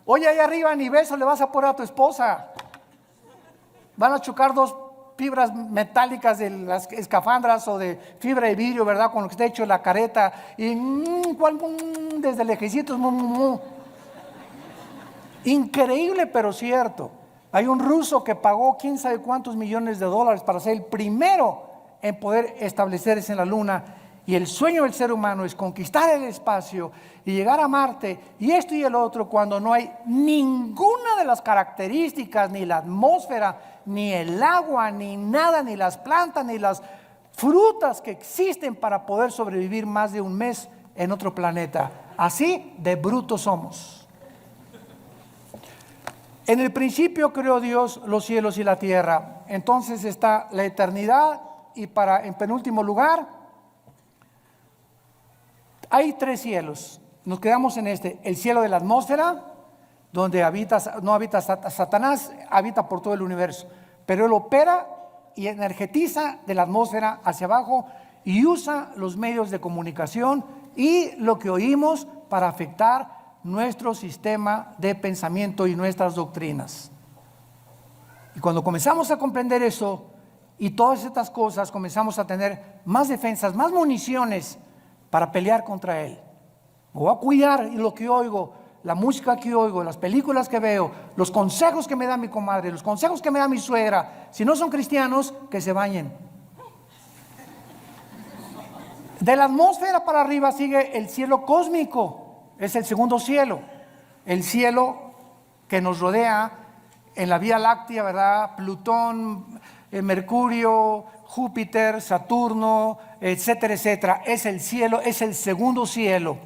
Oye, ahí arriba ni beso le vas a poner a tu esposa. Van a chocar dos fibras metálicas de las escafandras o de fibra de vidrio, ¿verdad? Con lo que está hecho la careta. Y desde lejecitos. Increíble, pero cierto. Hay un ruso que pagó quién sabe cuántos millones de dólares para ser el primero en poder establecerse en la luna. Y el sueño del ser humano es conquistar el espacio y llegar a Marte y esto y el otro, cuando no hay ninguna de las características, ni la atmósfera, ni el agua, ni nada, ni las plantas, ni las frutas que existen para poder sobrevivir más de un mes en otro planeta. Así de brutos somos. En el principio creó Dios los cielos y la tierra. Entonces está la eternidad, y en penúltimo lugar hay tres cielos. Nos quedamos en el cielo de la atmósfera, donde no habita Satanás, habita por todo el universo, pero él opera y energetiza de la atmósfera hacia abajo y usa los medios de comunicación y lo que oímos para afectar nuestro sistema de pensamiento y nuestras doctrinas. Y cuando comenzamos a comprender eso y todas estas cosas, comenzamos a tener más defensas, más municiones para pelear contra él. Me voy a cuidar lo que oigo, la música que oigo, las películas que veo, los consejos que me da mi comadre, los consejos que me da mi suegra. Si no son cristianos, que se bañen. De la atmósfera para arriba sigue el cielo cósmico. Es el segundo cielo, el cielo que nos rodea en la Vía Láctea, ¿verdad? Plutón, Mercurio, Júpiter, Saturno, etcétera, etcétera. Es el cielo, es el segundo cielo.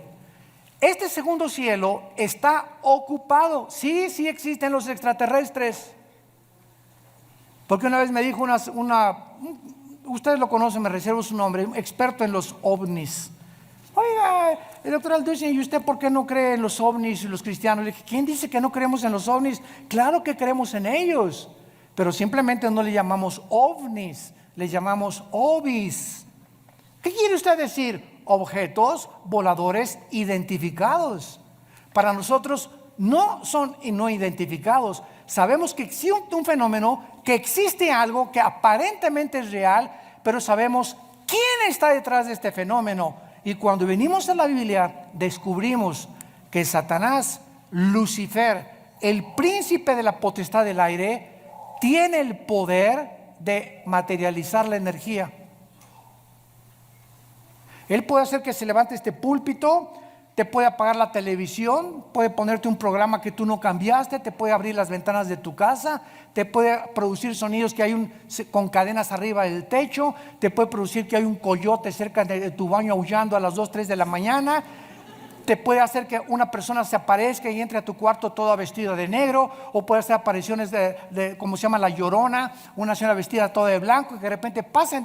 Este segundo cielo está ocupado. Sí existen los extraterrestres. Porque una vez me dijo ustedes lo conocen, me reservo su nombre, un experto en los ovnis. Oiga, el doctor Alducin, ¿y usted por qué no cree en los ovnis y los cristianos? Le dije, ¿quién dice que no creemos en los ovnis? Claro que creemos en ellos, pero simplemente no le llamamos ovnis, le llamamos ovis. ¿Qué quiere usted decir? Objetos voladores identificados. Para nosotros no son no identificados, Sabemos que existe un fenómeno, que existe algo que aparentemente es real, pero sabemos quién está detrás de este fenómeno. Y cuando venimos a la Biblia, descubrimos que Satanás, Lucifer, el príncipe de la potestad del aire, tiene el poder de materializar la energía. Él puede hacer que se levante este púlpito, te puede apagar la televisión, puede ponerte un programa que tú no cambiaste, te puede abrir las ventanas de tu casa, te puede producir sonidos que hay con cadenas arriba del techo, te puede producir que hay un coyote cerca de tu baño aullando a las 2, 3 de la mañana, te puede hacer que una persona se aparezca y entre a tu cuarto toda vestida de negro, o puede hacer apariciones de como se llama la Llorona, una señora vestida toda de blanco y que de repente pasa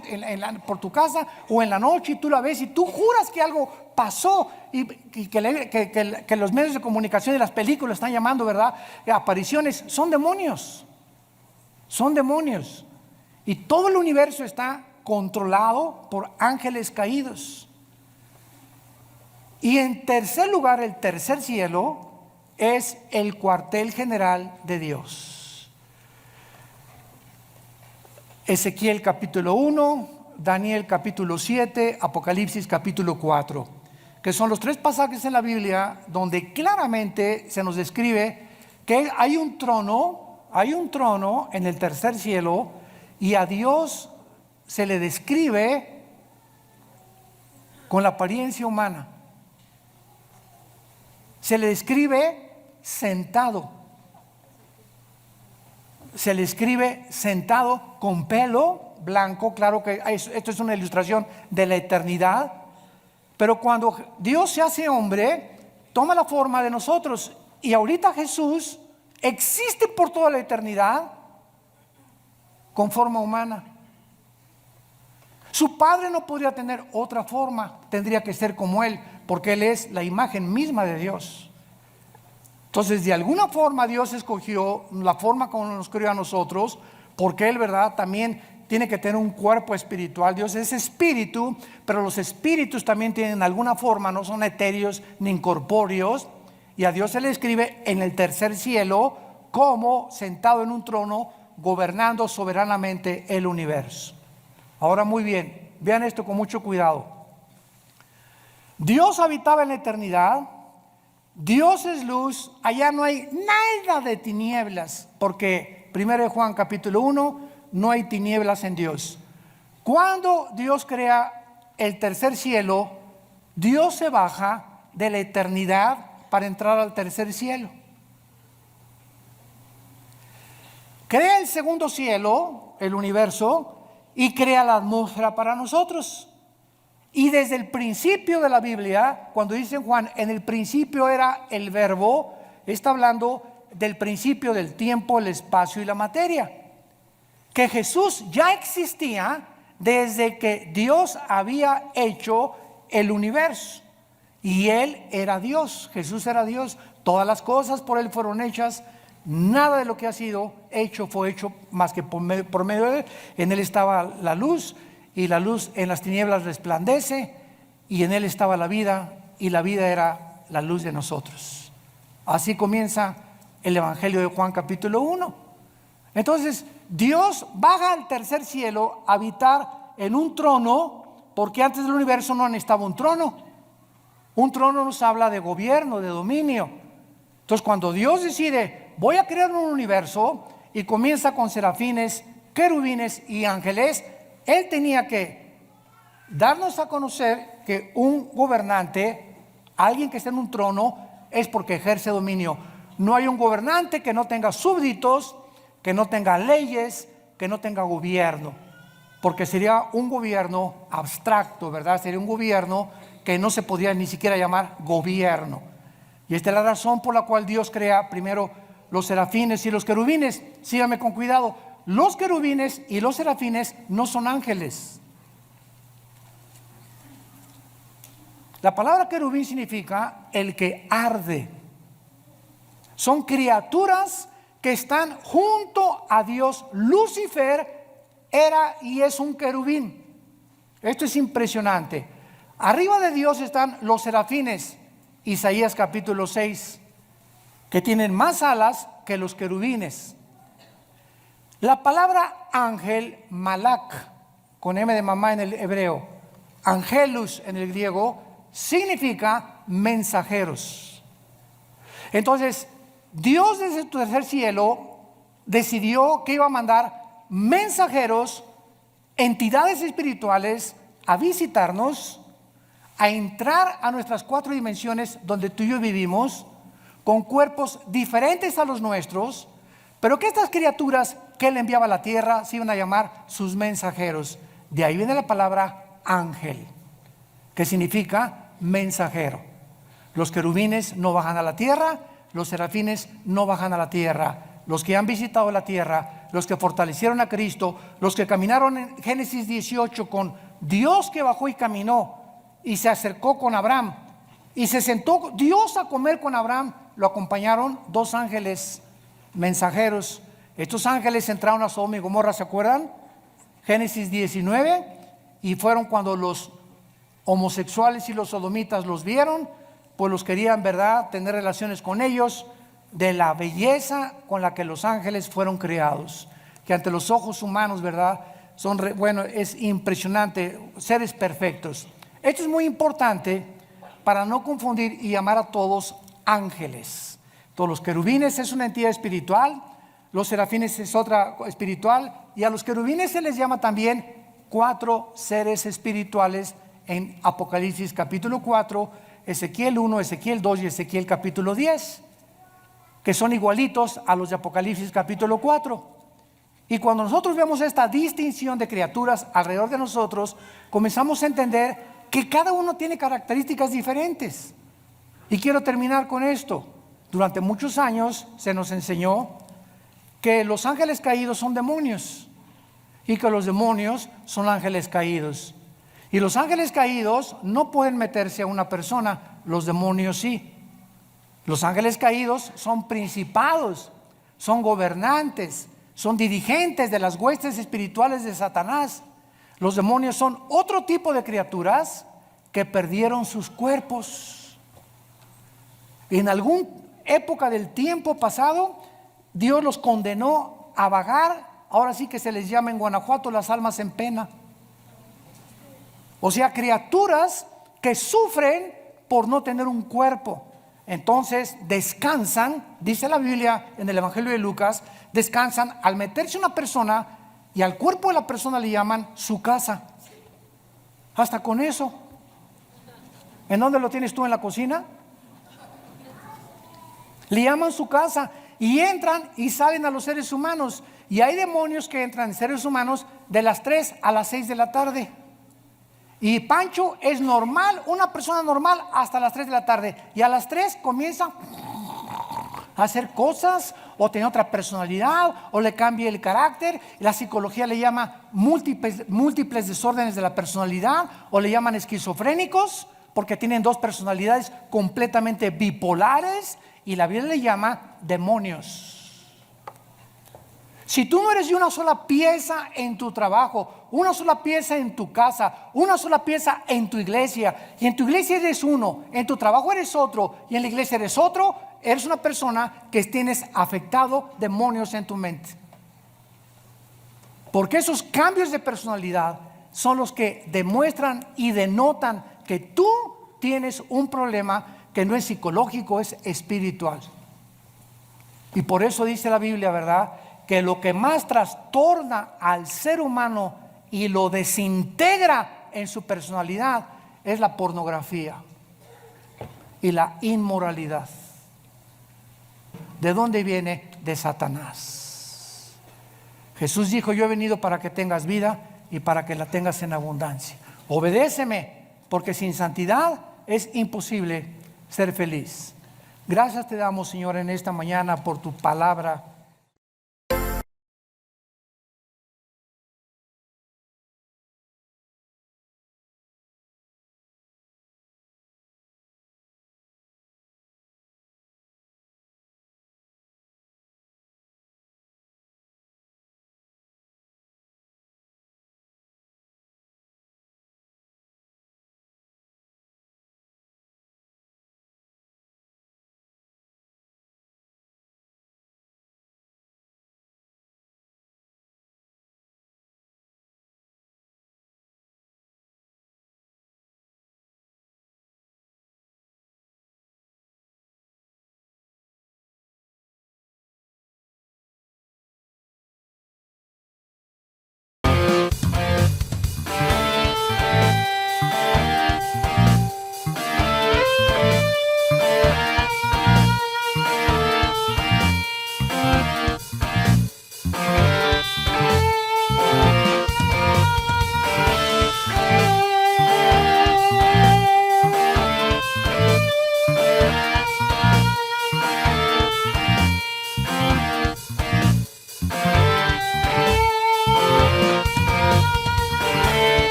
por tu casa o en la noche y tú la ves y tú juras que algo pasó y que los medios de comunicación y las películas están llamando, ¿verdad?, apariciones. Son demonios, y todo el universo está controlado por ángeles caídos. Y en tercer lugar, el tercer cielo es el cuartel general de Dios. Ezequiel capítulo 1, Daniel capítulo 7, Apocalipsis capítulo 4, que son los tres pasajes en la Biblia donde claramente se nos describe que hay un trono en el tercer cielo, y a Dios se le describe con la apariencia humana. Se le describe sentado. Se le escribe sentado con pelo blanco. Claro que esto es una ilustración de la eternidad. Pero cuando Dios se hace hombre, toma la forma de nosotros. Y ahorita Jesús existe por toda la eternidad con forma humana. Su Padre no podría tener otra forma, tendría que ser como Él, porque Él es la imagen misma de Dios. Entonces, de alguna forma Dios escogió la forma como nos creó a nosotros, porque Él, ¿verdad?, también tiene que tener un cuerpo espiritual. Dios es espíritu, pero los espíritus también tienen alguna forma, no son etéreos ni incorpóreos, y a Dios se le escribe en el tercer cielo como sentado en un trono, gobernando soberanamente el universo. Ahora, muy bien, vean esto con mucho cuidado. Dios habitaba en la eternidad, Dios es luz, allá no hay nada de tinieblas, porque 1 Juan capítulo 1, no hay tinieblas en Dios. Cuando Dios crea el tercer cielo, Dios se baja de la eternidad para entrar al tercer cielo. Crea el segundo cielo, el universo, y crea la atmósfera para nosotros. Y desde el principio de la Biblia, cuando dice Juan, en el principio era el verbo, está hablando del principio del tiempo, el espacio y la materia. Que Jesús ya existía desde que Dios había hecho el universo. Y Él era Dios, Jesús era Dios. Todas las cosas por Él fueron hechas. Nada de lo que ha sido hecho fue hecho más que por medio de Él. En Él estaba la luz, y la luz en las tinieblas resplandece, y en Él estaba la vida, y la vida era la luz de nosotros. Así comienza el Evangelio de Juan capítulo 1. Entonces Dios baja al tercer cielo a habitar en un trono, porque antes del universo no necesitaba un trono. Un trono nos habla de gobierno, de dominio. Entonces, cuando Dios decide, voy a crear un universo, y comienza con serafines, querubines y ángeles, Él tenía que darnos a conocer que un gobernante, alguien que está en un trono, es porque ejerce dominio. No hay un gobernante que no tenga súbditos, que no tenga leyes, que no tenga gobierno, porque sería un gobierno abstracto, ¿verdad? Sería un gobierno que no se podría ni siquiera llamar gobierno. Y esta es la razón por la cual Dios crea primero los serafines y los querubines. Síganme con cuidado. Los querubines y los serafines no son ángeles. La palabra querubín significa el que arde. Son criaturas que están junto a Dios. Lucifer era y es un querubín. Esto es impresionante. Arriba de Dios están los serafines. Isaías capítulo 6. que tienen más alas que los querubines. La palabra ángel, malak, con M de mamá en el hebreo, angelus en el griego, significa mensajeros. Entonces, Dios desde su tercer cielo decidió que iba a mandar mensajeros, entidades espirituales, a visitarnos, a entrar a nuestras 4 dimensiones donde tú y yo vivimos, con cuerpos diferentes a los nuestros, pero que estas criaturas que Él enviaba a la tierra se iban a llamar sus mensajeros. De ahí viene la palabra ángel, que significa mensajero. Los querubines no bajan a la tierra, los serafines no bajan a la tierra. Los que han visitado la tierra, los que fortalecieron a Cristo, los que caminaron en Génesis 18 con Dios que bajó y caminó y se acercó con Abraham y se sentó Dios a comer con Abraham, lo acompañaron 2 ángeles mensajeros. Estos ángeles entraron a Sodoma y Gomorra, ¿se acuerdan? Génesis 19, y fueron cuando los homosexuales y los sodomitas los vieron, pues los querían, ¿verdad?, tener relaciones con ellos, de la belleza con la que los ángeles fueron creados, que ante los ojos humanos, ¿verdad?, bueno, es impresionante, seres perfectos. Esto es muy importante para no confundir y llamar a todos ángeles. Todos los querubines es una entidad espiritual, los serafines es otra espiritual, y a los querubines se les llama también 4 seres espirituales en Apocalipsis capítulo 4, Ezequiel 1, Ezequiel 2 y Ezequiel capítulo 10, que son igualitos a los de Apocalipsis capítulo 4. Y cuando nosotros vemos esta distinción de criaturas alrededor de nosotros, comenzamos a entender que cada uno tiene características diferentes. Y quiero terminar con esto. Durante muchos años se nos enseñó que los ángeles caídos son demonios y que los demonios son ángeles caídos. Y los ángeles caídos no pueden meterse a una persona, los demonios sí. Los ángeles caídos son principados, son gobernantes, son dirigentes de las huestes espirituales de Satanás. Los demonios son otro tipo de criaturas que perdieron sus cuerpos. En alguna época del tiempo pasado, Dios los condenó a vagar. Ahora sí que se les llama en Guanajuato las almas en pena. O sea, criaturas que sufren por no tener un cuerpo. Entonces descansan, dice la Biblia en el Evangelio de Lucas, descansan al meterse una persona y al cuerpo de la persona le llaman su casa. Hasta con eso. ¿En dónde lo tienes tú? ¿En la cocina? Le llaman su casa y entran y salen a los seres humanos. Y hay demonios que entran en seres humanos de las 3 a las 6 de la tarde. Y Pancho es normal, una persona normal hasta las 3 de la tarde. Y a las 3 comienza a hacer cosas, o tener otra personalidad, o le cambia el carácter. La psicología le llama múltiples desórdenes de la personalidad, o le llaman esquizofrénicos, porque tienen 2 personalidades completamente bipolares, y la Biblia le llama demonios. Si tú no eres de una sola pieza en tu trabajo, una sola pieza en tu casa, una sola pieza en tu iglesia, y en tu iglesia eres uno, en tu trabajo eres otro, y en la iglesia eres otro, eres una persona que tienes afectado demonios en tu mente. Porque esos cambios de personalidad son los que demuestran y denotan que tú tienes un problema que no es psicológico, es espiritual. Y por eso dice la Biblia, ¿verdad?, que lo que más trastorna al ser humano y lo desintegra en su personalidad es la pornografía y la inmoralidad. ¿De dónde viene? De Satanás. Jesús dijo: yo he venido para que tengas vida y para que la tengas en abundancia. Obedéceme, porque sin santidad es imposible ser feliz. Gracias te damos, Señor, en esta mañana por tu palabra.